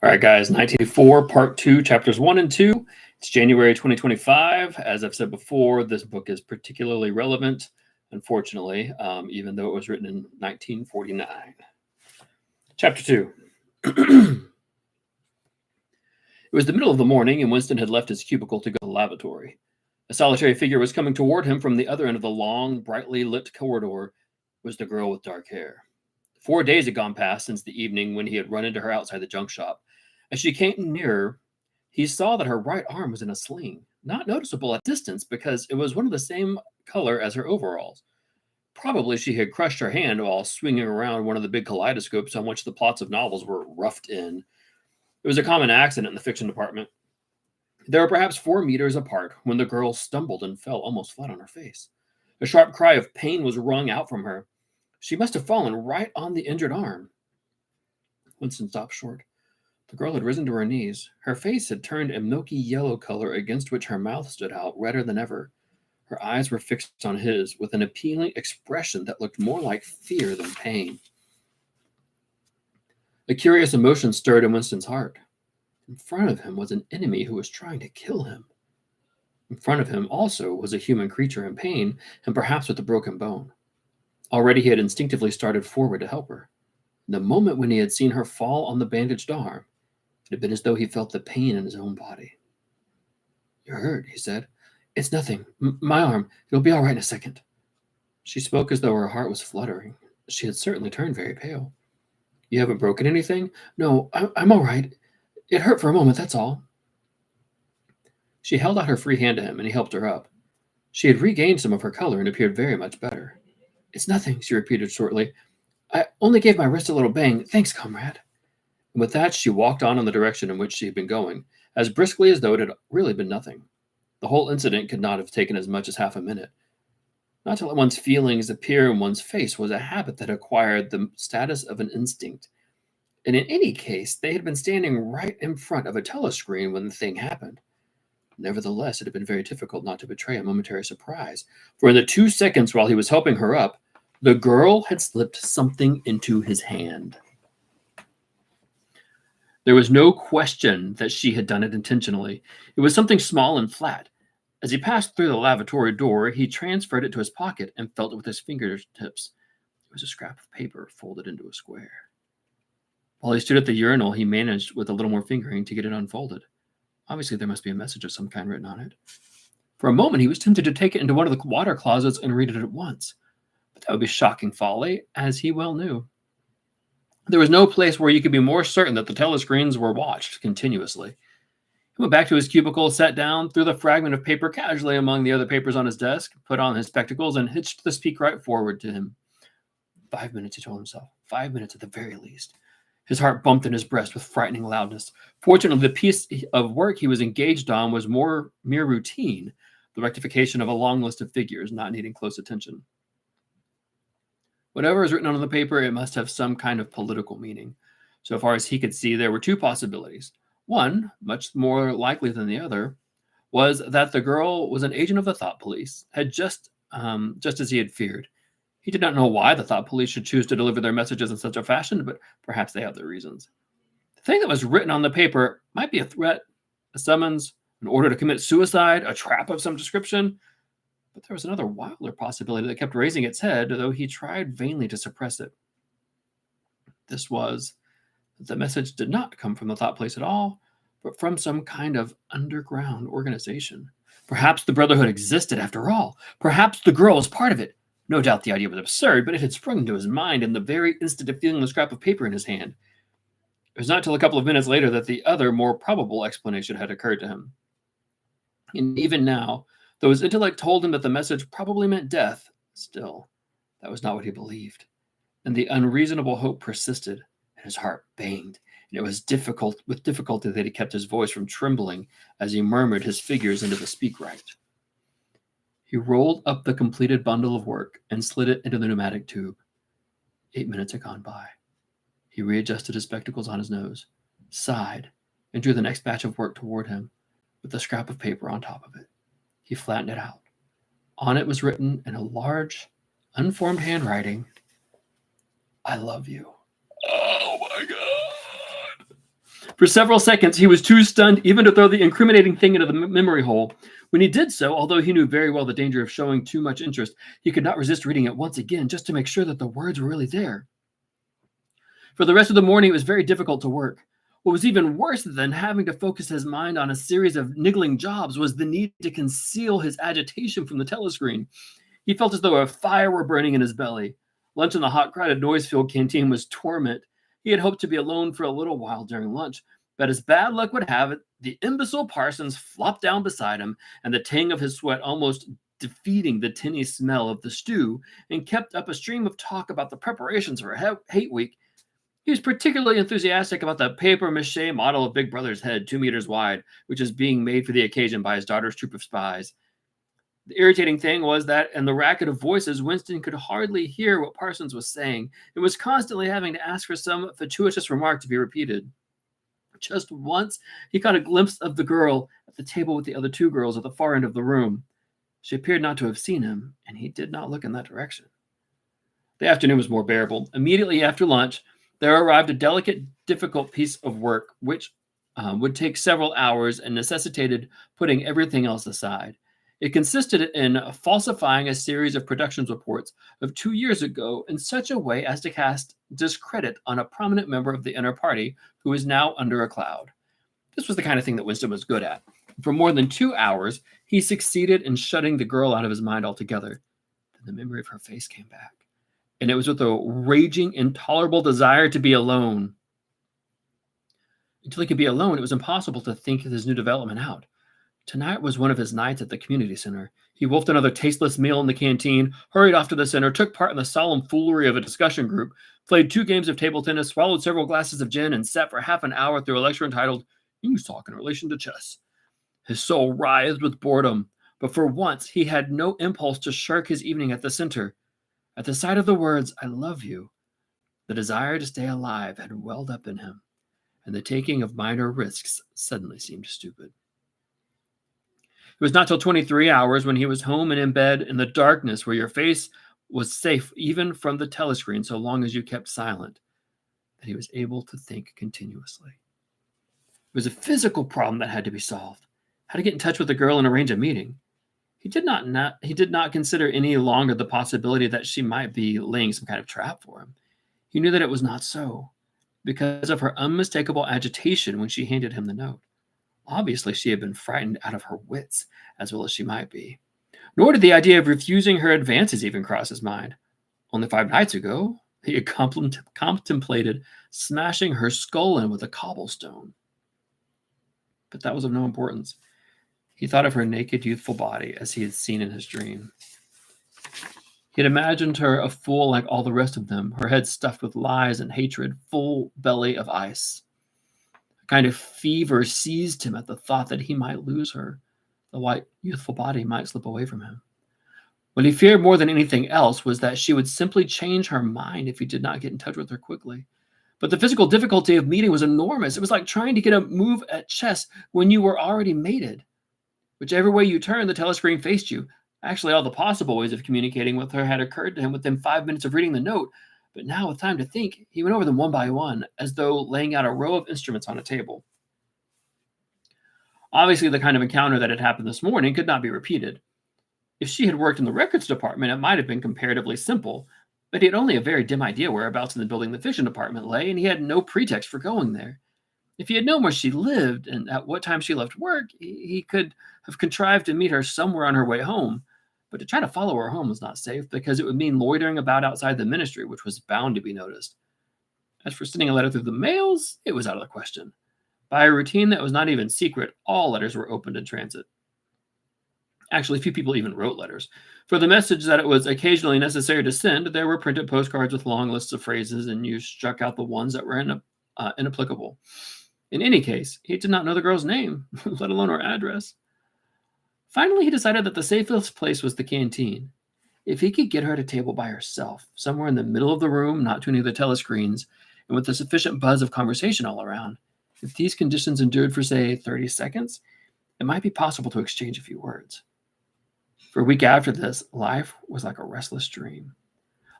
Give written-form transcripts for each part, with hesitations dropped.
All right, guys, 1984, Part 2, Chapters 1 and 2. It's January 2025. As I've said before, this book is particularly relevant, unfortunately, even though it was written in 1949. Chapter 2. It was the middle of the morning, and Winston had left his cubicle to go to the lavatory. A solitary figure was coming toward him from the other end of the long, brightly lit corridor. It was the girl with dark hair. 4 days had gone past since the evening when he had run into her outside the junk shop. As she came nearer, he saw that her right arm was in a sling, not noticeable at distance because it was one of the same color as her overalls. Probably she had crushed her hand while swinging around one of the big kaleidoscopes on which the plots of novels were roughed in. It was a common accident in the fiction department. They were perhaps 4 meters apart when the girl stumbled and fell almost flat on her face. A sharp cry of pain was wrung out from her. She must have fallen right on the injured arm. Winston stopped short. The girl had risen to her knees. Her face had turned a milky yellow color against which her mouth stood out, redder than ever. Her eyes were fixed on his with an appealing expression that looked more like fear than pain. A curious emotion stirred in Winston's heart. In front of him was an enemy who was trying to kill him. In front of him also was a human creature in pain and perhaps with a broken bone. Already he had instinctively started forward to help her. The moment when he had seen her fall on the bandaged arm, it had been as though he felt the pain in his own body. "You're hurt," he said. "It's nothing. My arm. It'll be all right in a second." She spoke as though her heart was fluttering. She had certainly turned very pale. "You haven't broken anything?" "No, I'm all right. It hurt for a moment, that's all." She held out her free hand to him, and he helped her up. She had regained some of her color and appeared very much better. "It's nothing," she repeated shortly. "I only gave my wrist a little bang. Thanks, comrade." And with that, she walked on in the direction in which she had been going, as briskly as though it had really been nothing. The whole incident could not have taken as much as half a minute. Not to let one's feelings appear in one's face was a habit that acquired the status of an instinct. And in any case, they had been standing right in front of a telescreen when the thing happened. Nevertheless, it had been very difficult not to betray a momentary surprise, for in the 2 seconds while he was helping her up, the girl had slipped something into his hand. There was no question that she had done it intentionally. It was something small and flat. As he passed through the lavatory door, he transferred it to his pocket and felt it with his fingertips. It was a scrap of paper folded into a square. While he stood at the urinal, he managed, with a little more fingering, to get it unfolded. Obviously, there must be a message of some kind written on it. For a moment, he was tempted to take it into one of the water closets and read it at once. But that would be shocking folly, as he well knew. There was no place where you could be more certain that the telescreens were watched continuously. He went back to his cubicle, sat down, threw the fragment of paper casually among the other papers on his desk, put on his spectacles, and hitched the speak right forward to him. 5 minutes, he told himself. 5 minutes at the very least. His heart bumped in his breast with frightening loudness. Fortunately, the piece of work he was engaged on was mere routine, the rectification of a long list of figures, not needing close attention. Whatever is written on the paper, it must have some kind of political meaning. So far as he could see, there were 2 possibilities. One, much more likely than the other, was that the girl was an agent of the thought police, had just as he had feared. He did not know why the thought police should choose to deliver their messages in such a fashion, but perhaps they had their reasons. The thing that was written on the paper might be a threat, a summons, an order to commit suicide, a trap of some description. But there was another wilder possibility that kept raising its head, though he tried vainly to suppress it. This was that the message did not come from the thought police at all, but from some kind of underground organization. Perhaps the Brotherhood existed after all. Perhaps the girl was part of it. No doubt the idea was absurd, but it had sprung into his mind in the very instant of feeling the scrap of paper in his hand. It was not till a couple of minutes later that the other, more probable explanation had occurred to him. And even now, though his intellect told him that the message probably meant death, still, that was not what he believed. And the unreasonable hope persisted, and his heart banged, and it was with difficulty that he kept his voice from trembling as he murmured his figures into the speak-right. He rolled up the completed bundle of work and slid it into the pneumatic tube. 8 minutes had gone by. He readjusted his spectacles on his nose, sighed, and drew the next batch of work toward him, with a scrap of paper on top of it. He flattened it out. On it was written in a large, unformed handwriting, "I love you." Oh my God! For several seconds, he was too stunned even to throw the incriminating thing into the memory hole. When he did so, although he knew very well the danger of showing too much interest, he could not resist reading it once again just to make sure that the words were really there. For the rest of the morning, it was very difficult to work. What was even worse than having to focus his mind on a series of niggling jobs was the need to conceal his agitation from the telescreen. He felt as though a fire were burning in his belly. Lunch in the hot, crowded, noise-filled canteen was torment. He had hoped to be alone for a little while during lunch, but as bad luck would have it, the imbecile Parsons flopped down beside him, and the tang of his sweat almost defeating the tinny smell of the stew, and kept up a stream of talk about the preparations for Hate Week. He was particularly enthusiastic about the papier-mâché model of Big Brother's head, 2 meters wide, which is being made for the occasion by his daughter's troop of spies. The irritating thing was that in the racket of voices, Winston could hardly hear what Parsons was saying and was constantly having to ask for some fortuitous remark to be repeated. Just once, he caught a glimpse of the girl at the table with the other 2 girls at the far end of the room. She appeared not to have seen him, and he did not look in that direction. The afternoon was more bearable. Immediately after lunch, there arrived a delicate, difficult piece of work, which would take several hours and necessitated putting everything else aside. It consisted in falsifying a series of production reports of 2 years ago in such a way as to cast discredit on a prominent member of the inner party who is now under a cloud. This was the kind of thing that Winston was good at. For more than 2 hours, he succeeded in shutting the girl out of his mind altogether. Then the memory of her face came back, and it was with a raging, intolerable desire to be alone. Until he could be alone, it was impossible to think his new development out. Tonight was one of his nights at the community center. He wolfed another tasteless meal in the canteen, hurried off to the center, took part in the solemn foolery of a discussion group, played 2 games of table tennis, swallowed several glasses of gin, and sat for half an hour through a lecture entitled, "News Talk in Relation to Chess." His soul writhed with boredom, but for once he had no impulse to shirk his evening at the center. At the sight of the words, "I love you," the desire to stay alive had welled up in him, and the taking of minor risks suddenly seemed stupid. It was not till 23 hours when he was home and in bed in the darkness where your face was safe even from the telescreen so long as you kept silent that he was able to think continuously. It was a physical problem that had to be solved. How to get in touch with the girl and arrange a meeting. He did not consider any longer the possibility that she might be laying some kind of trap for him. He knew that it was not so, because of her unmistakable agitation when she handed him the note. Obviously, she had been frightened out of her wits, as well as she might be. Nor did the idea of refusing her advances even cross his mind. Only 5 nights ago, he had contemplated smashing her skull in with a cobblestone. But that was of no importance. He thought of her naked, youthful body as he had seen in his dream. He had imagined her a fool like all the rest of them, her head stuffed with lies and hatred, full belly of ice. A kind of fever seized him at the thought that he might lose her. The white, youthful body might slip away from him. What he feared more than anything else was that she would simply change her mind if he did not get in touch with her quickly. But the physical difficulty of meeting was enormous. It was like trying to get a move at chess when you were already mated. Whichever way you turned, the telescreen faced you. Actually, all the possible ways of communicating with her had occurred to him within 5 minutes of reading the note. But now, with time to think, he went over them one by one, as though laying out a row of instruments on a table. Obviously, the kind of encounter that had happened this morning could not be repeated. If she had worked in the records department, it might have been comparatively simple, but he had only a very dim idea whereabouts in the building the fiction department lay, and he had no pretext for going there. If he had known where she lived and at what time she left work, he could have contrived to meet her somewhere on her way home. But to try to follow her home was not safe, because it would mean loitering about outside the ministry, which was bound to be noticed. As for sending a letter through the mails, it was out of the question. By a routine that was not even secret, all letters were opened in transit. Actually, few people even wrote letters. For the message that it was occasionally necessary to send, there were printed postcards with long lists of phrases, and you struck out the ones that were inapplicable. In any case, he did not know the girl's name, let alone her address. Finally, he decided that the safest place was the canteen. If he could get her at a table by herself, somewhere in the middle of the room, not too near the telescreens, and with a sufficient buzz of conversation all around, if these conditions endured for, say, 30 seconds, it might be possible to exchange a few words. For a week after this, life was like a restless dream.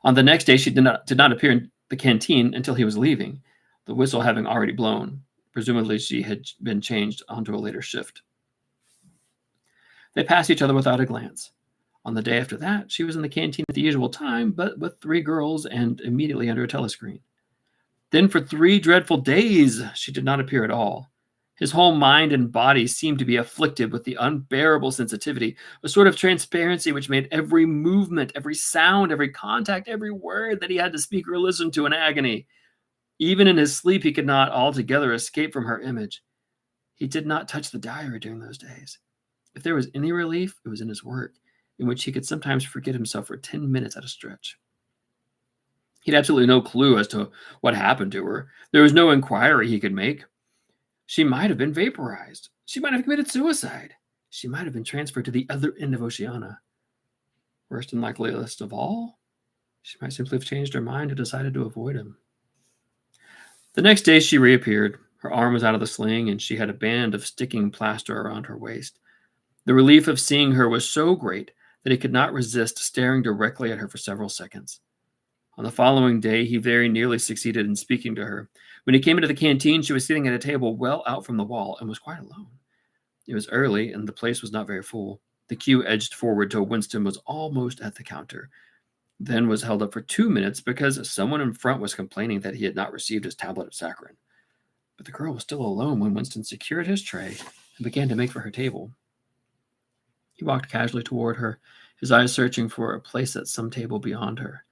On the next day, she did not appear in the canteen until he was leaving, the whistle having already blown. Presumably, she had been changed onto a later shift. They passed each other without a glance. On the day after that, she was in the canteen at the usual time, but with 3 girls and immediately under a telescreen. Then for 3 dreadful days, she did not appear at all. His whole mind and body seemed to be afflicted with the unbearable sensitivity, a sort of transparency which made every movement, every sound, every contact, every word that he had to speak or listen to an agony. Even in his sleep, he could not altogether escape from her image. He did not touch the diary during those days. If there was any relief, it was in his work, in which he could sometimes forget himself for 10 minutes at a stretch. He had absolutely no clue as to what happened to her. There was no inquiry he could make. She might have been vaporized. She might have committed suicide. She might have been transferred to the other end of Oceania. Worst and likeliest of all, she might simply have changed her mind and decided to avoid him. The next day she reappeared. Her arm was out of the sling, and she had a band of sticking plaster around her waist. The relief of seeing her was so great that he could not resist staring directly at her for several seconds. On the following day, he very nearly succeeded in speaking to her. When he came into the canteen, she was sitting at a table well out from the wall and was quite alone. It was early, and the place was not very full. The queue edged forward till Winston was almost at the counter, then was held up for 2 minutes because someone in front was complaining that he had not received his tablet of saccharin. But the girl was still alone when Winston secured his tray and began to make for her table. He walked casually toward her, his eyes searching for a place at some table beyond her.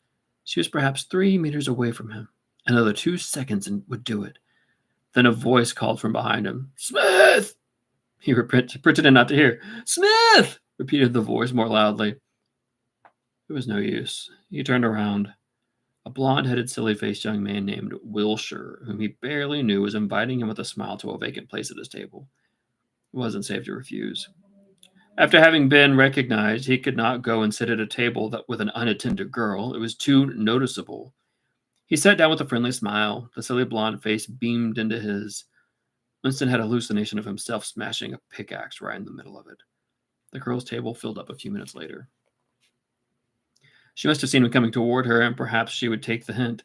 She was perhaps 3 meters away from him. Another 2 seconds and would do it. Then a voice called from behind him. "Smith!" He pretended not to hear. "Smith!" repeated the voice more loudly. It was no use. He turned around. A blonde-headed, silly-faced young man named Wilshire, whom he barely knew, was inviting him with a smile to a vacant place at his table. It wasn't safe to refuse. After having been recognized, he could not go and sit at a table with an unattended girl. It was too noticeable. He sat down with a friendly smile. The silly blonde face beamed into his. Winston had a hallucination of himself smashing a pickaxe right in the middle of it. The girl's table filled up a few minutes later. She must have seen him coming toward her, and perhaps she would take the hint.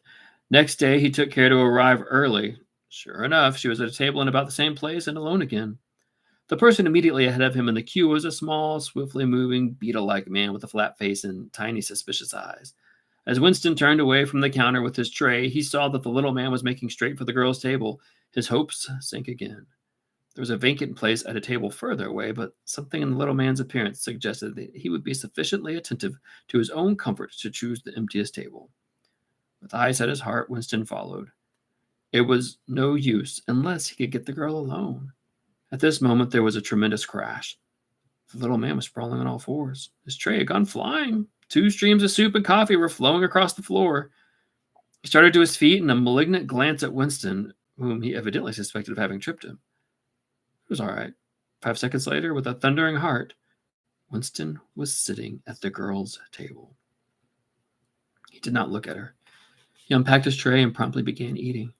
Next day, he took care to arrive early. Sure enough, she was at a table in about the same place and alone again. The person immediately ahead of him in the queue was a small, swiftly moving, beetle-like man with a flat face and tiny, suspicious eyes. As Winston turned away from the counter with his tray, he saw that the little man was making straight for the girl's table. His hopes sank again. There was a vacant place at a table further away, but something in the little man's appearance suggested that he would be sufficiently attentive to his own comfort to choose the emptiest table. With eyes at his heart, Winston followed. It was no use unless he could get the girl alone. At this moment, there was a tremendous crash. The little man was sprawling on all fours. His tray had gone flying. 2 streams of soup and coffee were flowing across the floor. He started to his feet, and a malignant glance at Winston, whom he evidently suspected of having tripped him. It was all right. 5 seconds later, with a thundering heart, Winston was sitting at the girl's table. He did not look at her. He unpacked his tray and promptly began eating.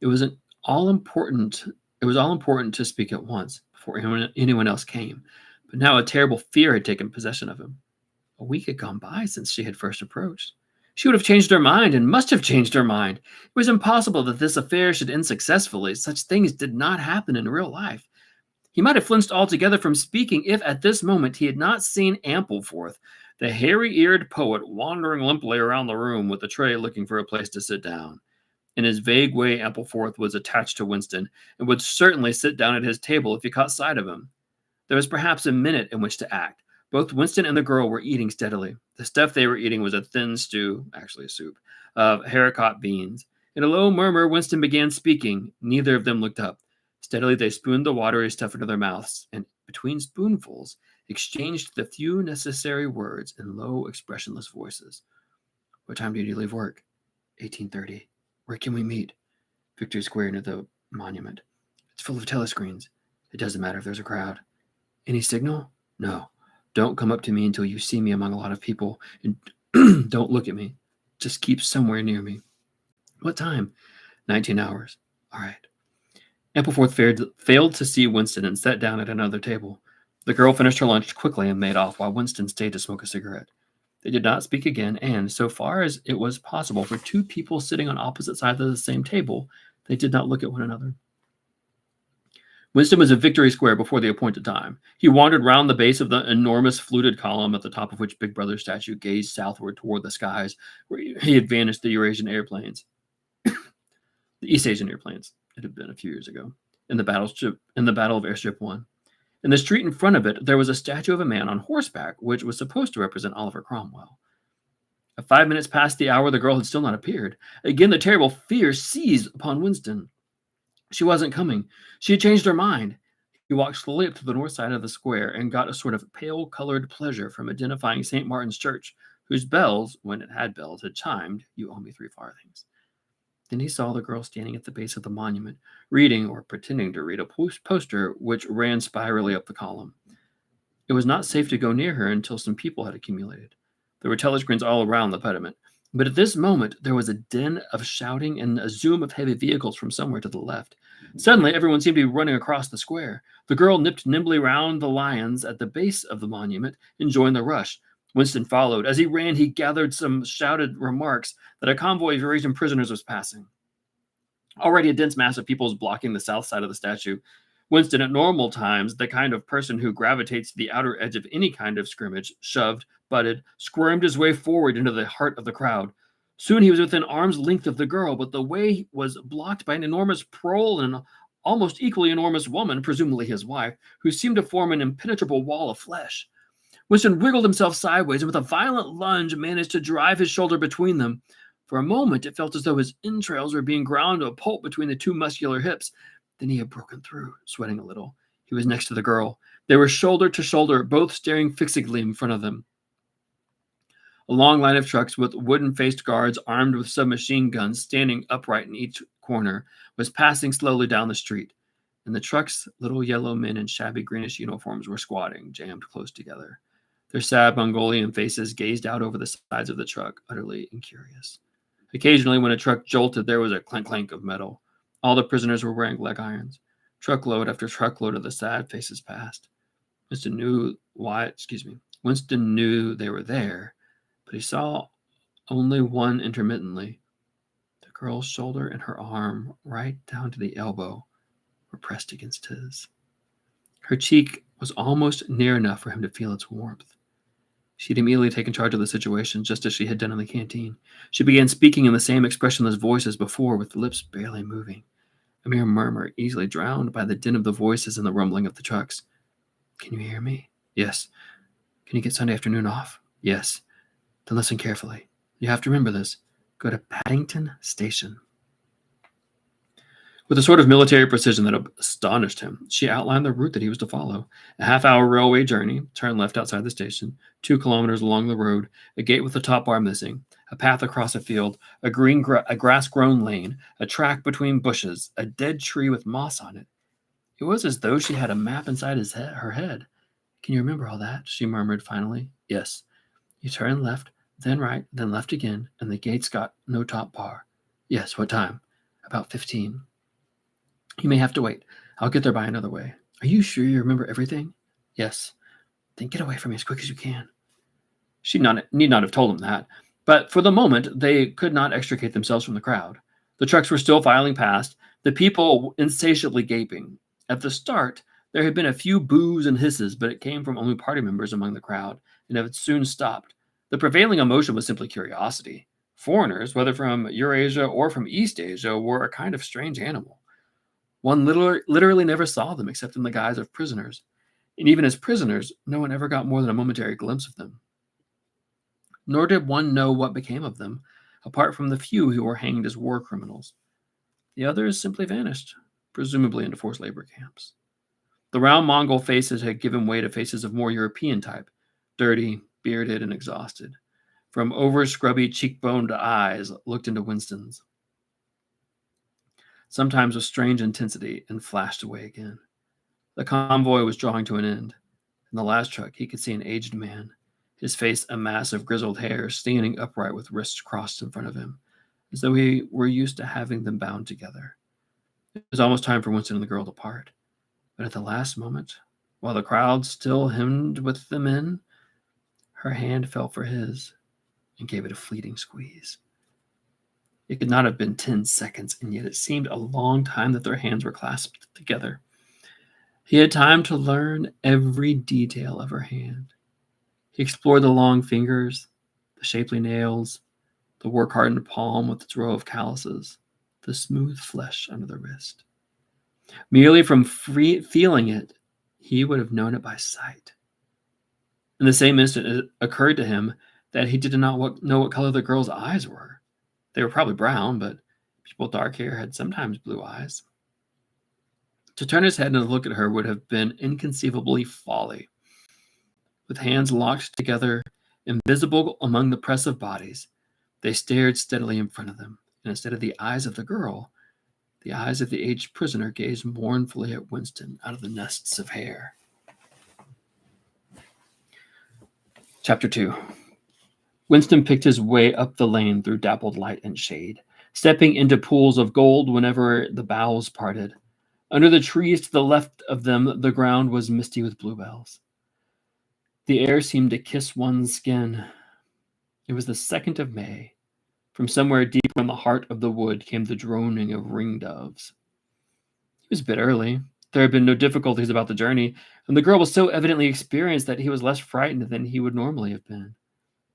It was all important to speak at once before anyone else came, but now a terrible fear had taken possession of him. A week had gone by since she had first approached. She would have changed her mind and must have changed her mind. It was impossible that this affair should end successfully. Such things did not happen in real life. He might have flinched altogether from speaking if at this moment he had not seen Ampleforth, the hairy-eared poet, wandering limply around the room with a tray looking for a place to sit down. In his vague way, Ampleforth was attached to Winston and would certainly sit down at his table if he caught sight of him. There was perhaps a minute in which to act. Both Winston and the girl were eating steadily. The stuff they were eating was a thin stew, actually a soup, of haricot beans. In a low murmur, Winston began speaking. Neither of them looked up. Steadily, they spooned the watery stuff into their mouths, and between spoonfuls, exchanged the few necessary words in low, expressionless voices. "What time did you leave work?" 18:30. "Where can we meet?" "Victory Square near the monument." "It's full of telescreens." "It doesn't matter if there's a crowd." "Any signal?" "No. Don't come up to me until you see me among a lot of people, and don't look at me. Just keep somewhere near me." "What time?" 19 hours. "All right." Ampleforth failed to see Winston and sat down at another table. The girl finished her lunch quickly and made off, while Winston stayed to smoke a cigarette. They did not speak again, and so far as it was possible for 2 people sitting on opposite sides of the same table, they did not look at one another. Winston was at Victory Square before the appointed time. He wandered round the base of the enormous fluted column at the top of which Big Brother's statue gazed southward toward the skies where he had vanished the Eurasian airplanes. The East Asian airplanes. It had been a few years ago. In the Battle of Airstrip 1. In the street in front of it, there was a statue of a man on horseback, which was supposed to represent Oliver Cromwell. At 5 minutes past the hour, the girl had still not appeared. Again, the terrible fear seized upon Winston. She wasn't coming. She had changed her mind. He walked slowly up to the north side of the square and got a sort of pale-colored pleasure from identifying St. Martin's Church, whose bells, when it had bells, had chimed, "You owe me 3 farthings." Then he saw the girl standing at the base of the monument, reading or pretending to read a poster which ran spirally up the column. It was not safe to go near her until some people had accumulated. There were telescreens all around the pediment, but at this moment there was a din of shouting and a zoom of heavy vehicles from somewhere to the left. Suddenly, everyone seemed to be running across the square. The girl nipped nimbly round the lions at the base of the monument and joined the rush. Winston followed. As he ran, he gathered some shouted remarks that a convoy of Eurasian prisoners was passing. Already a dense mass of people was blocking the south side of the statue. Winston, at normal times, the kind of person who gravitates to the outer edge of any kind of scrimmage, shoved, butted, squirmed his way forward into the heart of the crowd. Soon he was within arm's length of the girl, but the way was blocked by an enormous prole and an almost equally enormous woman, presumably his wife, who seemed to form an impenetrable wall of flesh. Winston wiggled himself sideways and with a violent lunge managed to drive his shoulder between them. For a moment, it felt as though his entrails were being ground to a pulp between the 2 muscular hips. Then he had broken through, sweating a little. He was next to the girl. They were shoulder to shoulder, both staring fixedly in front of them. A long line of trucks with wooden-faced guards armed with submachine guns standing upright in each corner was passing slowly down the street. In the trucks, little yellow men in shabby greenish uniforms were squatting, jammed close together. Their sad Mongolian faces gazed out over the sides of the truck, utterly incurious. Occasionally, when a truck jolted, there was a clank-clank of metal. All the prisoners were wearing leg irons. Truckload after truckload of the sad faces passed. Winston knew they were there, but he saw only one intermittently. The girl's shoulder and her arm, right down to the elbow, were pressed against his. Her cheek was almost near enough for him to feel its warmth. She had immediately taken charge of the situation, just as she had done in the canteen. She began speaking in the same expressionless voice as before, with lips barely moving. A mere murmur, easily drowned by the din of the voices and the rumbling of the trucks. "Can you hear me?" "Yes." "Can you get Sunday afternoon off?" "Yes." "Then listen carefully. You have to remember this. Go to Paddington Station." With a sort of military precision that astonished him, she outlined the route that he was to follow. A half-hour railway journey, turn left outside the station, 2 kilometers along the road, a gate with the top bar missing, a path across a field, a grass-grown lane, a track between bushes, a dead tree with moss on it. It was as though she had a map inside her head. "Can you remember all that?" she murmured finally. "Yes." "You turn left, then right, then left again, and the gate's got no top bar." "Yes." "What time?" "About 15. You may have to wait. I'll get there by another way." "Are you sure you remember everything?" "Yes." "Then get away from me as quick as you can." She need not have told him that, but for the moment they could not extricate themselves from the crowd. The trucks were still filing past, the people insatiably gaping. At the start, there had been a few boos and hisses, but it came from only party members among the crowd, and it soon stopped. The prevailing emotion was simply curiosity. Foreigners, whether from Eurasia or from East Asia, were a kind of strange animal. One literally never saw them except in the guise of prisoners. And even as prisoners, no one ever got more than a momentary glimpse of them. Nor did one know what became of them, apart from the few who were hanged as war criminals. The others simply vanished, presumably into forced labor camps. The round Mongol faces had given way to faces of more European type, dirty, bearded, and exhausted. From over-scrubby cheekboned eyes looked into Winston's, sometimes with strange intensity, and flashed away again. The convoy was drawing to an end. In the last truck, he could see an aged man, his face a mass of grizzled hair, standing upright with wrists crossed in front of him, as though he were used to having them bound together. It was almost time for Winston and the girl to part. But at the last moment, while the crowd still hemmed with them in, her hand fell for his and gave it a fleeting squeeze. It could not have been 10 seconds, and yet it seemed a long time that their hands were clasped together. He had time to learn every detail of her hand. He explored the long fingers, the shapely nails, the work-hardened palm with its row of calluses, the smooth flesh under the wrist. Merely from feeling it, he would have known it by sight. In the same instant, it occurred to him that he did not know what color the girl's eyes were. They were probably brown, but people with dark hair had sometimes blue eyes. To turn his head and look at her would have been inconceivably folly. With hands locked together, invisible among the press of bodies, they stared steadily in front of them, and instead of the eyes of the girl, the eyes of the aged prisoner gazed mournfully at Winston out of the nests of hair. Chapter 2. Winston picked his way up the lane through dappled light and shade, stepping into pools of gold whenever the boughs parted. Under the trees to the left of them, the ground was misty with bluebells. The air seemed to kiss one's skin. It was the 2nd of May. From somewhere deeper in the heart of the wood came the droning of ringdoves. He was a bit early. There had been no difficulties about the journey, and the girl was so evidently experienced that he was less frightened than he would normally have been.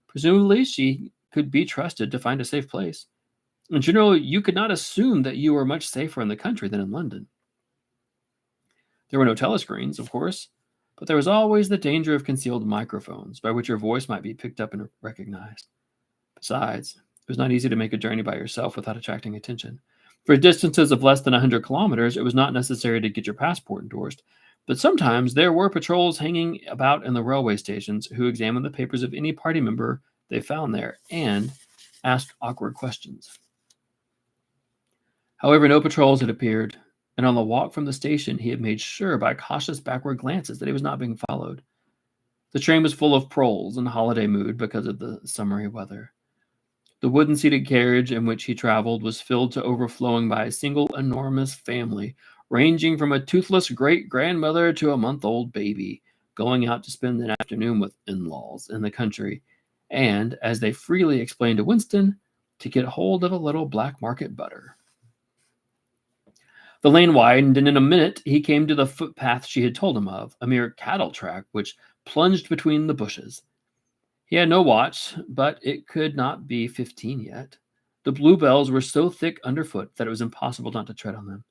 Presumably, she could be trusted to find a safe place. In general, you could not assume that you were much safer in the country than in London. There were no telescreens, of course, but there was always the danger of concealed microphones by which your voice might be picked up and recognized. Besides, it was not easy to make a journey by yourself without attracting attention. For distances of less than 100 kilometers, it was not necessary to get your passport endorsed, but sometimes there were patrols hanging about in the railway stations who examined the papers of any party member they found there and asked awkward questions. However, no patrols had appeared, and on the walk from the station he had made sure by cautious backward glances that he was not being followed. The train was full of proles in holiday mood because of the summery weather. The wooden-seated carriage in which he traveled was filled to overflowing by a single enormous family, ranging from a toothless great-grandmother to a month-old baby, going out to spend an afternoon with in-laws in the country, and, as they freely explained to Winston, to get hold of a little black market butter. The lane widened, and in a minute he came to the footpath she had told him of, a mere cattle track which plunged between the bushes. He had no watch, but it could not be 15 yet. The bluebells were so thick underfoot that it was impossible not to tread on them.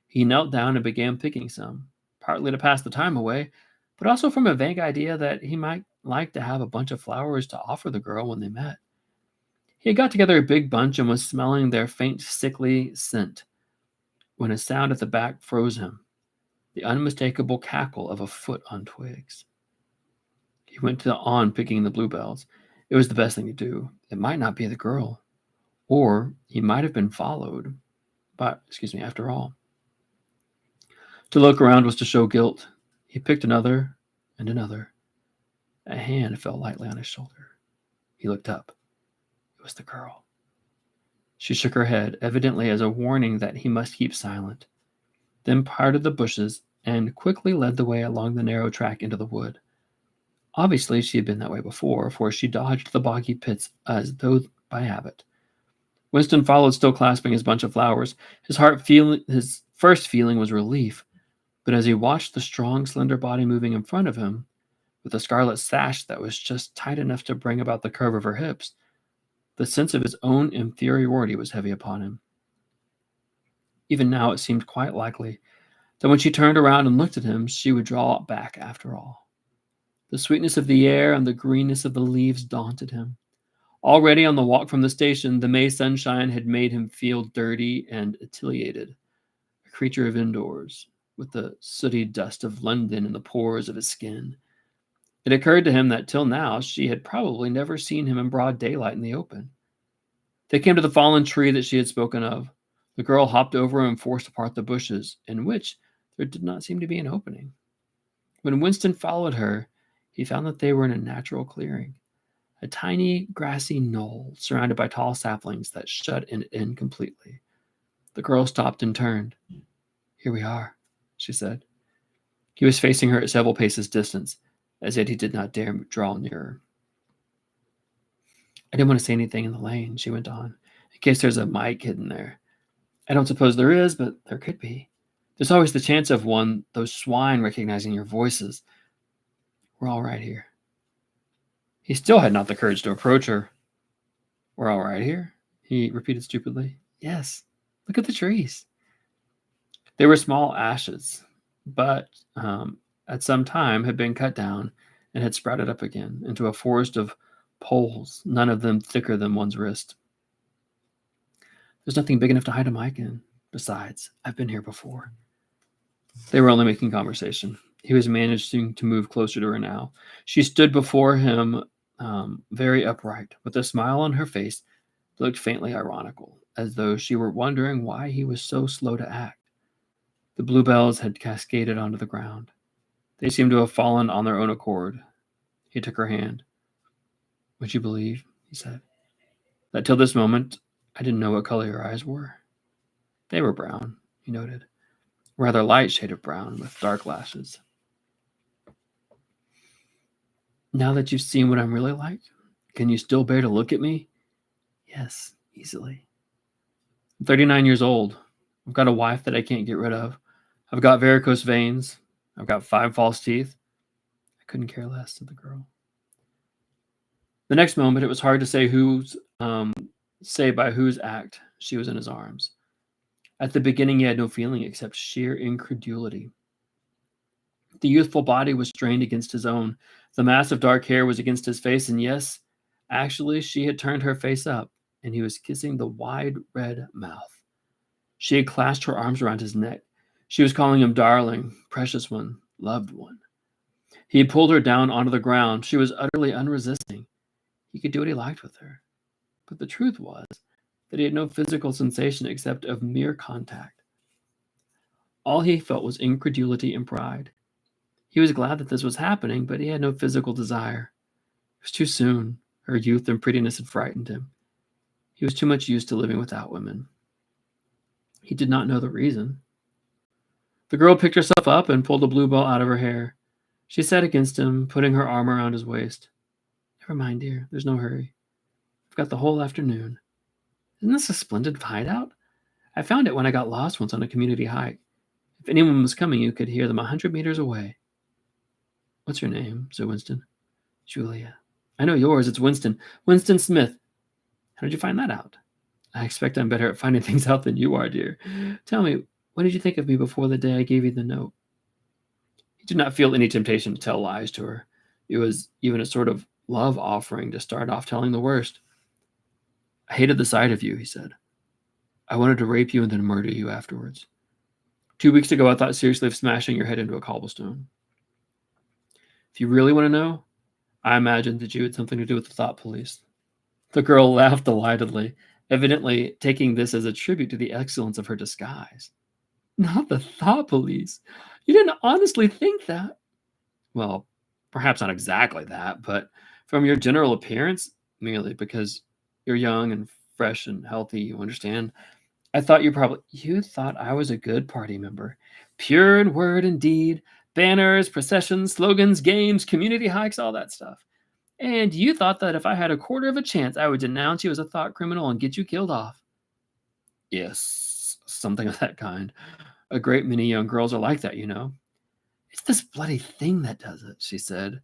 He knelt down and began picking some, partly to pass the time away, but also from a vague idea that he might like to have a bunch of flowers to offer the girl when they met. He had got together a big bunch and was smelling their faint, sickly scent when a sound at the back froze him, the unmistakable cackle of a foot on twigs. He went on picking the bluebells. It was the best thing to do. It might not be the girl, or he might have been followed. After all. To look around was to show guilt. He picked another and another. A hand fell lightly on his shoulder. He looked up. It was the girl. She shook her head, evidently as a warning that he must keep silent, then parted the bushes and quickly led the way along the narrow track into the wood. Obviously, she had been that way before, for she dodged the boggy pits as though by habit. Winston followed, still clasping his bunch of flowers. His first feeling was relief, but as he watched the strong, slender body moving in front of him, with a scarlet sash that was just tight enough to bring about the curve of her hips, the sense of his own inferiority was heavy upon him. Even now it seemed quite likely that when she turned around and looked at him, she would draw back after all. The sweetness of the air and the greenness of the leaves daunted him. Already on the walk from the station, the May sunshine had made him feel dirty and etiolated, a creature of indoors, with the sooty dust of London in the pores of his skin. It occurred to him that till now she had probably never seen him in broad daylight in the open. They came to the fallen tree that she had spoken of. The girl hopped over and forced apart the bushes, in which there did not seem to be an opening. When Winston followed her, he found that they were in a natural clearing, a tiny grassy knoll surrounded by tall saplings that shut it in completely. The girl stopped and turned. "Here we are," she said. He was facing her at several paces distance, as yet he did not dare draw nearer. "I didn't want to say anything in the lane," she went on, "in case there's a mic hidden there. I don't suppose there is, but there could be. There's always the chance of those swine recognizing your voices. We're all right here. He still had not the courage to approach her. We're all right here, he repeated stupidly. Yes, look at the trees. They were small ashes, but at some time had been cut down and had sprouted up again into a forest of poles, none of them thicker than one's wrist. There's nothing big enough to hide a mic in. Besides, I've been here before. They were only making conversation. He was managing to move closer to her now. She stood before him, very upright, with a smile on her face that looked faintly ironical, as though she were wondering why he was so slow to act. The bluebells had cascaded onto the ground. They seemed to have fallen on their own accord. He took her hand. Would you believe, he said, that till this moment I didn't know what color your eyes were? They were brown, he noted. Rather light shade of brown with dark lashes. Now that you've seen what I'm really like, can you still bear to look at me? Yes, easily. I'm 39 years old. I've got a wife that I can't get rid of. I've got varicose veins. I've got 5 false teeth. I couldn't care less, said the girl. The next moment, it was hard to say by whose act she was in his arms. At the beginning, he had no feeling except sheer incredulity. The youthful body was strained against his own. The mass of dark hair was against his face, and yes, actually, she had turned her face up, and he was kissing the wide red mouth. She had clasped her arms around his neck. She was calling him darling, precious one, loved one. He had pulled her down onto the ground. She was utterly unresisting. He could do what he liked with her. But the truth was that he had no physical sensation except of mere contact. All he felt was incredulity and pride. He was glad that this was happening, but he had no physical desire. It was too soon. Her youth and prettiness had frightened him. He was too much used to living without women. He did not know the reason. The girl picked herself up and pulled a bluebell out of her hair. She sat against him, putting her arm around his waist. Never mind, dear. There's no hurry. I've got the whole afternoon. Isn't this a splendid hideout? I found it when I got lost once on a community hike. If anyone was coming, you could hear them 100 meters away. What's your name? Said Winston. Julia. I know yours. It's Winston. Winston Smith. How did you find that out? I expect I'm better at finding things out than you are, dear. Tell me, what did you think of me before the day I gave you the note? He did not feel any temptation to tell lies to her. It was even a sort of love offering to start off telling the worst. I hated the sight of you, he said. I wanted to rape you and then murder you afterwards. 2 weeks ago, I thought seriously of smashing your head into a cobblestone. If you really want to know, I imagined that you had something to do with the thought police. The girl laughed delightedly, evidently taking this as a tribute to the excellence of her disguise. Not the thought police. You didn't honestly think that. Well, perhaps not exactly that, but from your general appearance, merely because you're young and fresh and healthy, you understand. You thought I was a good party member. Pure in word and deed, banners, processions, slogans, games, community hikes, all that stuff. And you thought that if I had a quarter of a chance, I would denounce you as a thought criminal and get you killed off. Yes, something of that kind. A great many young girls are like that, you know. It's this bloody thing that does it, she said,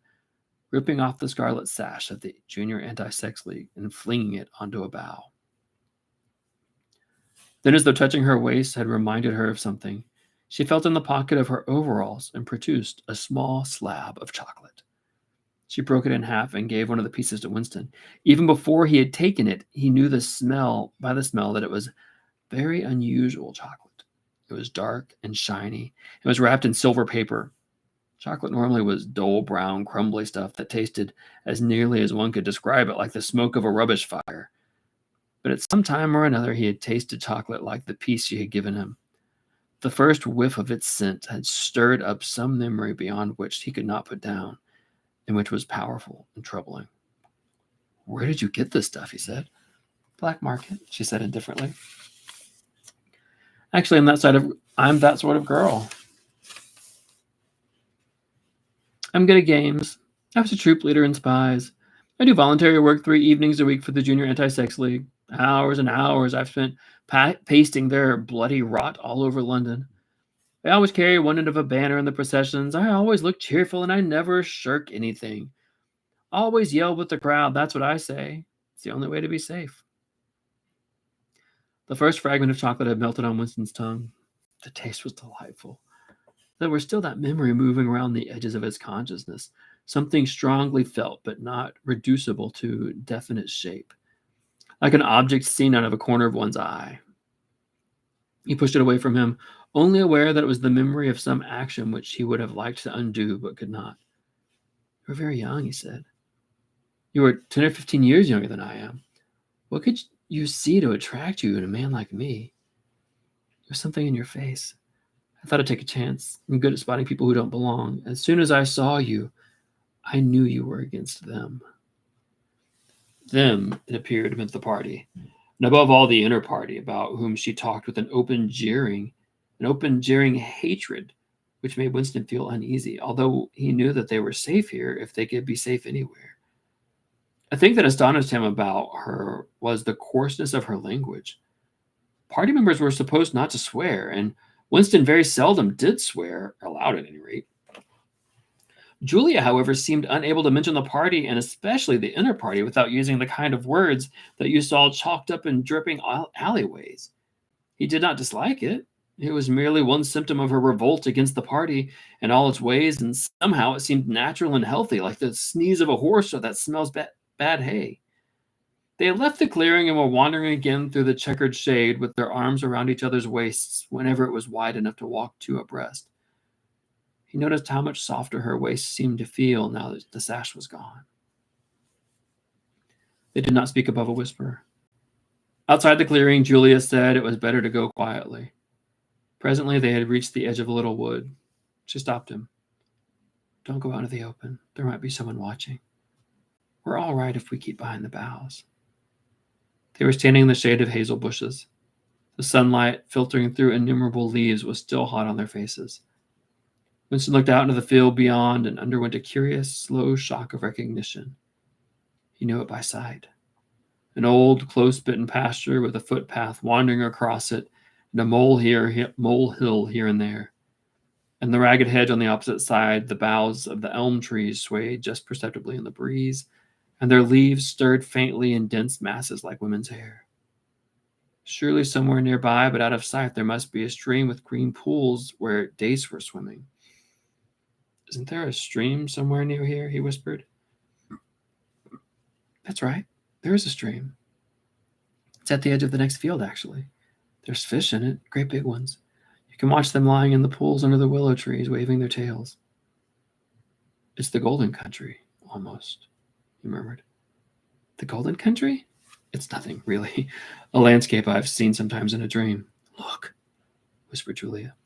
ripping off the scarlet sash of the Junior Anti-Sex League and flinging it onto a bough. Then, as though touching her waist had reminded her of something, she felt in the pocket of her overalls and produced a small slab of chocolate. She broke it in half and gave one of the pieces to Winston. Even before he had taken it, he knew by the smell that it was very unusual chocolate. It was dark and shiny. It was wrapped in silver paper. Chocolate normally was dull, brown, crumbly stuff that tasted as nearly as one could describe it like the smoke of a rubbish fire. But at some time or another, he had tasted chocolate like the piece she had given him. The first whiff of its scent had stirred up some memory beyond which he could not put down, and which was powerful and troubling. Where did you get this stuff? He said. Black market, she said indifferently. Actually, I'm that sort of girl. I'm good at games. I was a troop leader in spies. I do voluntary work 3 evenings a week for the Junior Anti-Sex League. Hours and hours I've spent pasting their bloody rot all over London. I always carry one end of a banner in the processions. I always look cheerful and I never shirk anything. Always yell with the crowd. That's what I say. It's the only way to be safe. The first fragment of chocolate had melted on Winston's tongue. The taste was delightful. There was still that memory moving around the edges of his consciousness, something strongly felt but not reducible to definite shape, like an object seen out of a corner of one's eye. He pushed it away from him, only aware that it was the memory of some action which he would have liked to undo but could not. "You are very young," he said. "You are 10 or 15 years younger than I am. What could you see to attract you in a man like me? There's something in your face. I thought I'd take a chance. I'm good at spotting people who don't belong. As soon as I saw you, I knew you were against them." Them, it appeared, meant the party, and above all the inner party, about whom she talked with an open jeering hatred, which made Winston feel uneasy, although he knew that they were safe here if they could be safe anywhere. A thing that astonished him about her was the coarseness of her language. Party members were supposed not to swear, and Winston very seldom did swear, aloud at any rate. Julia, however, seemed unable to mention the party, and especially the inner party, without using the kind of words that you saw chalked up in dripping alleyways. He did not dislike it. It was merely one symptom of her revolt against the party and all its ways, and somehow it seemed natural and healthy, like the sneeze of a horse or that smells bad hay. They had left the clearing and were wandering again through the checkered shade with their arms around each other's waists whenever it was wide enough to walk two abreast. He noticed how much softer her waist seemed to feel now that the sash was gone. They did not speak above a whisper. Outside the clearing, Julia said it was better to go quietly. Presently, they had reached the edge of a little wood. She stopped him. "Don't go out into the open. There might be someone watching. We're all right if we keep behind the boughs." They were standing in the shade of hazel bushes. The sunlight, filtering through innumerable leaves, was still hot on their faces. Winston looked out into the field beyond and underwent a curious, slow shock of recognition. He knew it by sight. An old, close-bitten pasture with a footpath wandering across it, and a molehill here and there. And the ragged hedge on the opposite side, the boughs of the elm trees swayed just perceptibly in the breeze, and their leaves stirred faintly in dense masses like women's hair. Surely somewhere nearby, but out of sight, there must be a stream with green pools where dace were swimming. "Isn't there a stream somewhere near here?" he whispered. "That's right. There is a stream. It's at the edge of the next field, actually. There's fish in it, great big ones. You can watch them lying in the pools under the willow trees, waving their tails." "It's the golden country, almost," he murmured. "The golden country? It's nothing, really. A landscape I've seen sometimes in a dream." "Look," whispered Julia.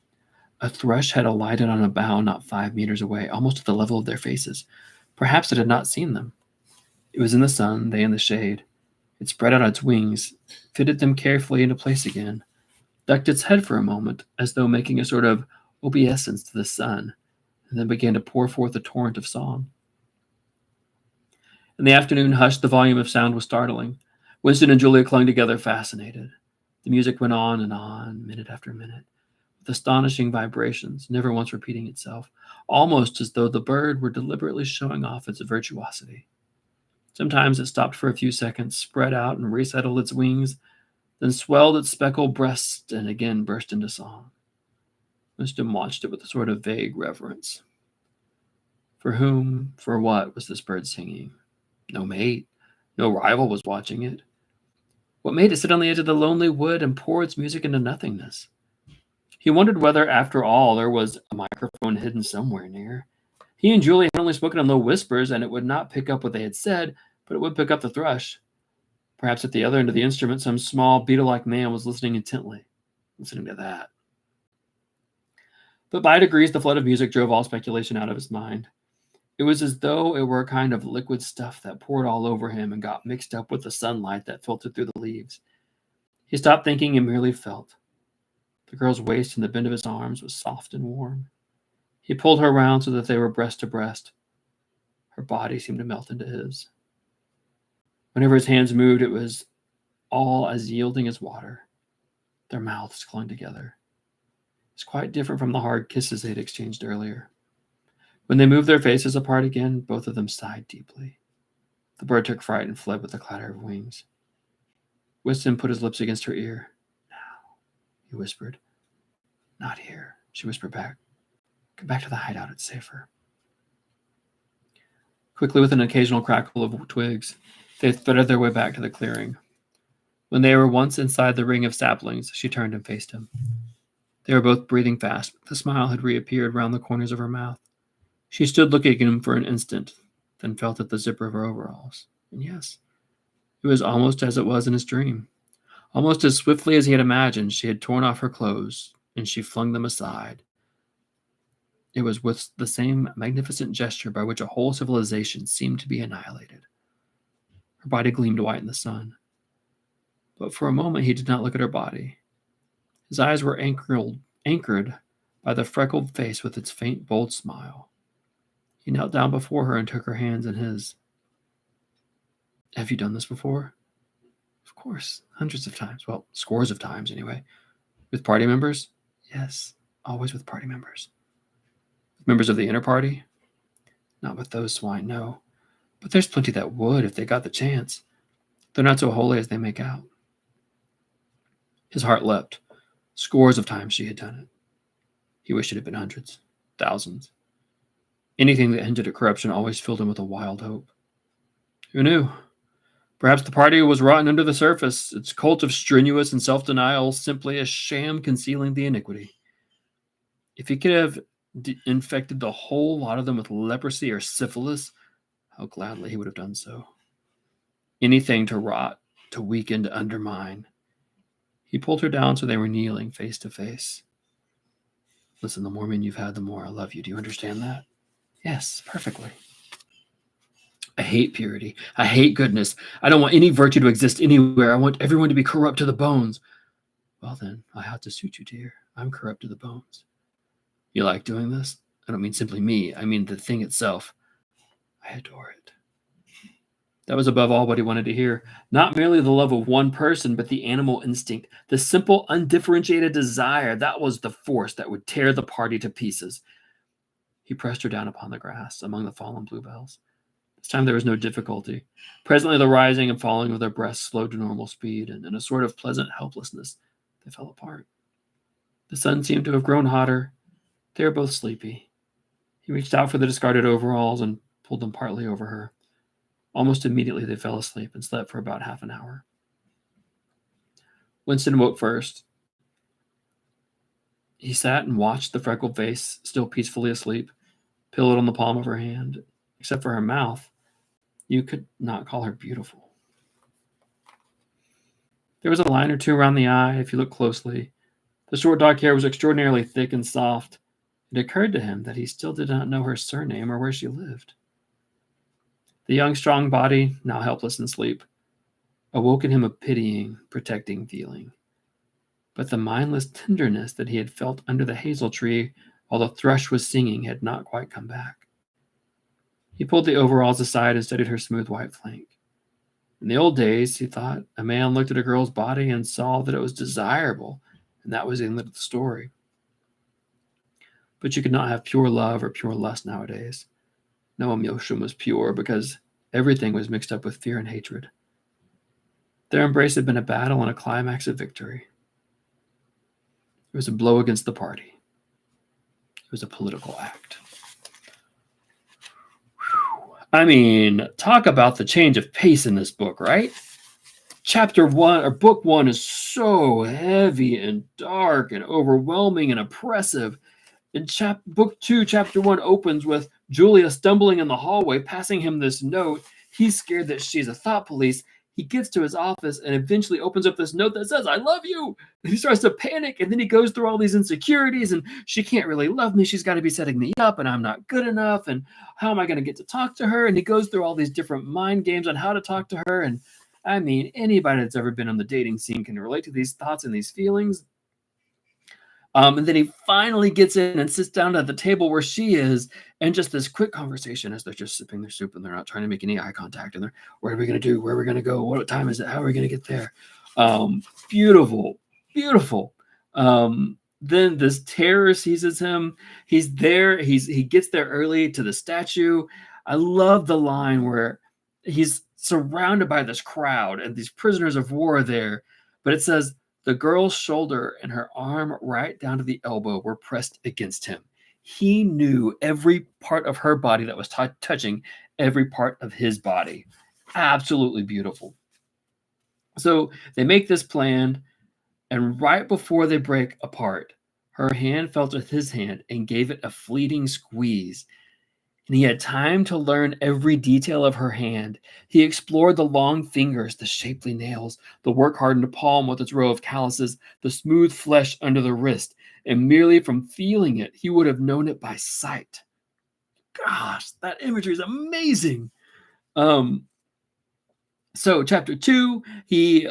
A thrush had alighted on a bough not 5 meters away, almost at the level of their faces. Perhaps it had not seen them. It was in the sun, they in the shade. It spread out its wings, fitted them carefully into place again, ducked its head for a moment, as though making a sort of obeisance to the sun, and then began to pour forth a torrent of song. In the afternoon hush, the volume of sound was startling. Winston and Julia clung together, fascinated. The music went on, minute after minute, with astonishing vibrations, never once repeating itself, almost as though the bird were deliberately showing off its virtuosity. Sometimes it stopped for a few seconds, spread out and resettled its wings, then swelled its speckled breast and again burst into song. Winston watched it with a sort of vague reverence. For whom, for what was this bird singing? No mate, no rival was watching it. What made it sit on the edge of the lonely wood and pour its music into nothingness? He wondered whether, after all, there was a microphone hidden somewhere near. He and Julie had only spoken in low whispers, and it would not pick up what they had said, but it would pick up the thrush. Perhaps at the other end of the instrument, some small, beetle-like man was listening intently, listening to that. But by degrees, the flood of music drove all speculation out of his mind. It was as though it were a kind of liquid stuff that poured all over him and got mixed up with the sunlight that filtered through the leaves. He stopped thinking and merely felt. The girl's waist and the bend of his arms was soft and warm. He pulled her round so that they were breast to breast. Her body seemed to melt into his. Whenever his hands moved, it was all as yielding as water. Their mouths clung together. It's quite different from the hard kisses they'd exchanged earlier. When they moved their faces apart again, both of them sighed deeply. The bird took fright and fled with a clatter of wings. Winston put his lips against her ear. Now, he whispered. Not here, she whispered back. Come back to the hideout, it's safer. Quickly, with an occasional crackle of twigs, they threaded their way back to the clearing. When they were once inside the ring of saplings, she turned and faced him. They were both breathing fast, but the smile had reappeared round the corners of her mouth. She stood looking at him for an instant, then felt at the zipper of her overalls. And yes, it was almost as it was in his dream. Almost as swiftly as he had imagined, she had torn off her clothes, and she flung them aside. It was with the same magnificent gesture by which a whole civilization seemed to be annihilated. Her body gleamed white in the sun. But for a moment he did not look at her body. His eyes were anchored by the freckled face with its faint, bold smile. He knelt down before her and took her hands in his. Have you done this before? Of course, hundreds of times. Well, scores of times anyway. With party members? Yes, always with party members. With members of the inner party? Not with those swine, no. But there's plenty that would if they got the chance. They're not so holy as they make out. His heart leapt. Scores of times she had done it. He wished it had been hundreds, thousands. Anything that hinted at corruption always filled him with a wild hope. Who knew? Perhaps the party was rotten under the surface, its cult of strenuous and self-denial simply a sham concealing the iniquity. If he could have infected the whole lot of them with leprosy or syphilis, how gladly he would have done so. Anything to rot, to weaken, to undermine. He pulled her down so they were kneeling face to face. Listen, the more men you've had, the more I love you. Do you understand that? Yes, perfectly. I hate purity. I hate goodness. I don't want any virtue to exist anywhere. I want everyone to be corrupt to the bones. Well then, I have to suit you, dear. I'm corrupt to the bones. You like doing this? I don't mean simply me. I mean the thing itself. I adore it. That was above all what he wanted to hear. Not merely the love of one person, but the animal instinct, the simple, undifferentiated desire. That was the force that would tear the party to pieces. He pressed her down upon the grass among the fallen bluebells. This time there was no difficulty. Presently the rising and falling of their breasts slowed to normal speed, and in a sort of pleasant helplessness, they fell apart. The sun seemed to have grown hotter. They were both sleepy. He reached out for the discarded overalls and pulled them partly over her. Almost immediately they fell asleep and slept for about half an hour. Winston woke first. He sat and watched the freckled face, still peacefully asleep, pillowed on the palm of her hand. Except for her mouth, you could not call her beautiful. There was a line or two around the eye if you looked closely. The short dark hair was extraordinarily thick and soft. It occurred to him that he still did not know her surname or where she lived. The young, strong body, now helpless in sleep, awoke in him a pitying, protecting feeling. But the mindless tenderness that he had felt under the hazel tree while the thrush was singing had not quite come back. He pulled the overalls aside and studied her smooth white flank. In the old days, he thought, a man looked at a girl's body and saw that it was desirable, and that was the end of the story. But you could not have pure love or pure lust nowadays. No emotion was pure because everything was mixed up with fear and hatred. Their embrace had been a battle and a climax of victory. It was a blow against the party. It was a political act. I mean, talk about the change of pace in this book, right? Chapter 1, or book 1, is so heavy and dark and overwhelming and oppressive. And book 2, chapter 1, opens with Julia stumbling in the hallway, passing him this note. He's scared that she's a thought police. He gets to his office and eventually opens up this note that says, I love you. And he starts to panic, and then he goes through all these insecurities, and she can't really love me. She's got to be setting me up, and I'm not good enough, and how am I going to get to talk to her? And he goes through all these different mind games on how to talk to her. And I mean, anybody that's ever been on the dating scene can relate to these thoughts and these feelings. And then he finally gets in and sits down at the table where she is, and just this quick conversation as they're just sipping their soup and they're not trying to make any eye contact. And they're, what are we going to do? Where are we going to go? What time is it? How are we going to get there? Beautiful, beautiful. Then this terror seizes him. He's there. He gets there early to the statue. I love the line where he's surrounded by this crowd and these prisoners of war are there. But it says the girl's shoulder and her arm right down to the elbow were pressed against him. He knew every part of her body that was touching every part of his body. Absolutely beautiful. So they make this plan, and right before they break apart, her hand felt with his hand and gave it a fleeting squeeze. And he had time to learn every detail of her hand. He explored the long fingers, the shapely nails, the work-hardened palm with its row of calluses, the smooth flesh under the wrist, and merely from feeling it, he would have known it by sight. Gosh, that imagery is amazing. So chapter 2, he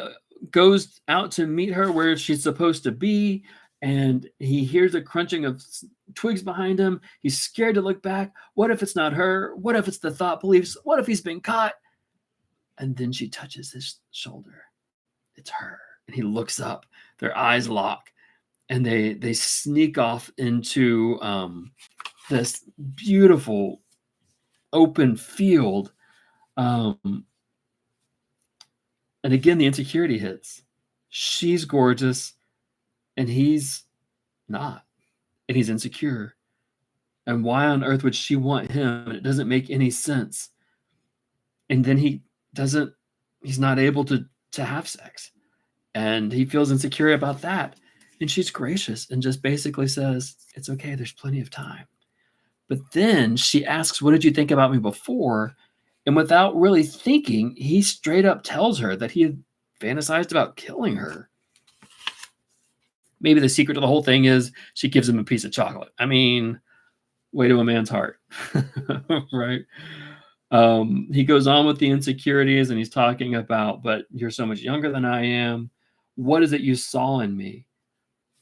goes out to meet her where she's supposed to be, and he hears a crunching of twigs behind him. He's scared to look back. What if it's not her? What if it's the thought police? What if he's been caught? And then she touches his shoulder. It's her. And he looks up. Their eyes lock, and they sneak off into this beautiful open field. And again, the insecurity hits. She's gorgeous, and he's not. And he's insecure. And why on earth would she want him? It doesn't make any sense. And then he's not able to have sex. And he feels insecure about that. And she's gracious and just basically says, it's okay, there's plenty of time. But then she asks, what did you think about me before? And without really thinking, he straight up tells her that he had fantasized about killing her. Maybe the secret to the whole thing is she gives him a piece of chocolate. I mean, way to a man's heart, right? He goes on with the insecurities and he's talking about, but you're so much younger than I am. What is it you saw in me?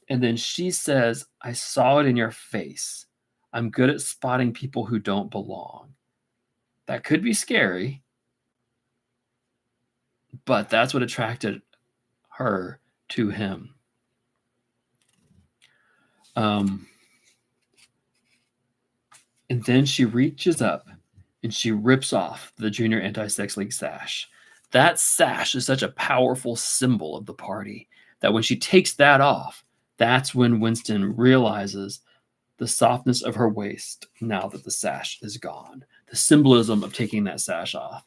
And then she says, I saw it in your face. I'm good at spotting people who don't belong. That could be scary, but that's what attracted her to him. And then she reaches up and she rips off the Junior Anti-Sex League sash. That sash is such a powerful symbol of the party that when she takes that off, that's when Winston realizes the softness of her waist now that the sash is gone. The symbolism of taking that sash off.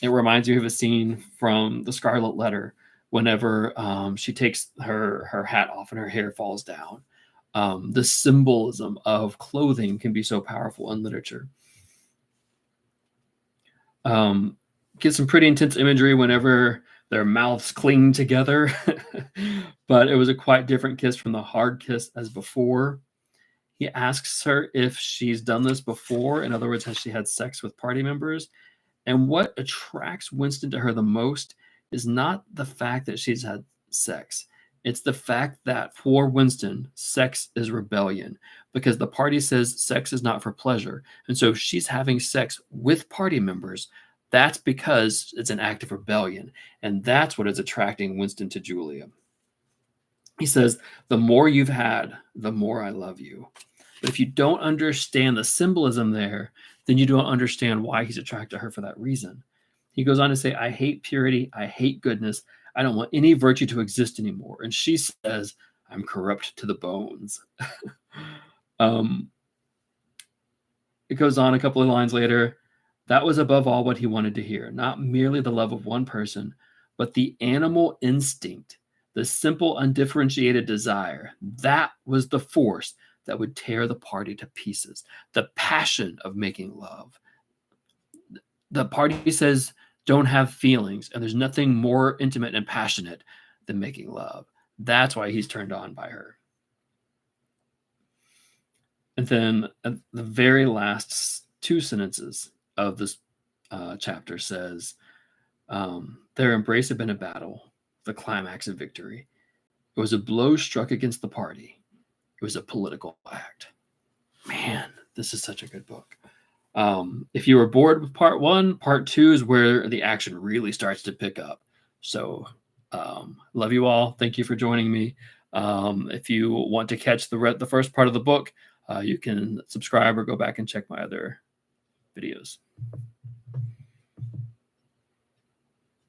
It reminds me of a scene from The Scarlet Letter whenever she takes her hat off and her hair falls down. The symbolism of clothing can be so powerful in literature. Get some pretty intense imagery whenever their mouths cling together, but it was a quite different kiss from the hard kiss as before. He asks her if she's done this before. In other words, has she had sex with party members? And what attracts Winston to her the most is not the fact that she's had sex. It's the fact that for Winston, sex is rebellion because the party says sex is not for pleasure. And so if she's having sex with party members, that's because it's an act of rebellion. And that's what is attracting Winston to Julia. He says, the more you've had, the more I love you. But if you don't understand the symbolism there, then you don't understand why he's attracted to her for that reason. He goes on to say, I hate purity. I hate goodness. I don't want any virtue to exist anymore. And she says, I'm corrupt to the bones. It goes on a couple of lines later. That was above all what he wanted to hear, not merely the love of one person, but the animal instinct, the simple, undifferentiated desire. That was the force that would tear the party to pieces. The passion of making love. The party says, don't have feelings, and there's nothing more intimate and passionate than making love. That's why he's turned on by her. And then the very last two sentences of this chapter says, their embrace had been a battle, the climax of victory. It was a blow struck against the party. It was a political act. Man, this is such a good book. If you were bored with part one, part two is where the action really starts to pick up. So love you all. Thank you for joining me. If you want to catch the first part of the book, you can subscribe or go back and check my other videos.